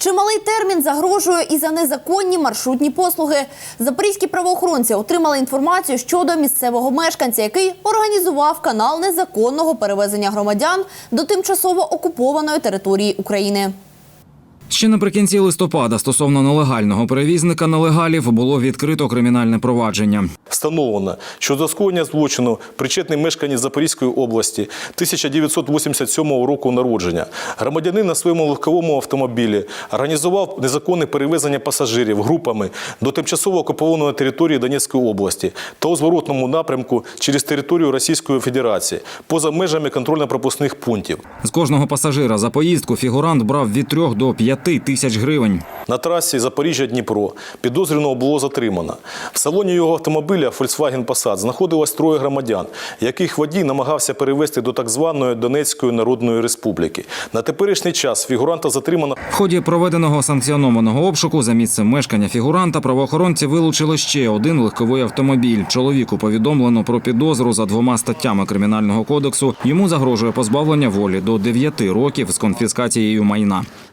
Чималий термін загрожує і за незаконні маршрутні послуги. Запорізькі правоохоронці отримали інформацію щодо місцевого мешканця, який організував канал незаконного перевезення громадян до тимчасово окупованої території України. Ще наприкінці листопада стосовно нелегального перевізника нелегалів було відкрито кримінальне провадження. Встановлено, що до скоєння злочину причетний мешканець Запорізької області 1987 року народження. Громадянин на своєму легковому автомобілі організував незаконне перевезення пасажирів групами до тимчасово окупованої території Донецької області та у зворотному напрямку через територію Російської Федерації, поза межами контрольно-пропускних пунктів. З кожного пасажира за поїздку фігурант брав від 3 до 5 тисяч гривень. На трасі Запоріжжя-Дніпро підозрюваного було затримано. В салоні його автомобіля Volkswagen Passat знаходилось 3 громадян, яких водій намагався перевезти до так званої Донецької Народної Республіки. На теперішній час фігуранта затримано. В ході проведеного санкціонованого обшуку за місцем мешкання фігуранта правоохоронці вилучили ще один легковий автомобіль. Чоловіку повідомлено про підозру за 2 статтями Кримінального кодексу. Йому загрожує позбавлення волі до 9 років з конфіскацією майна.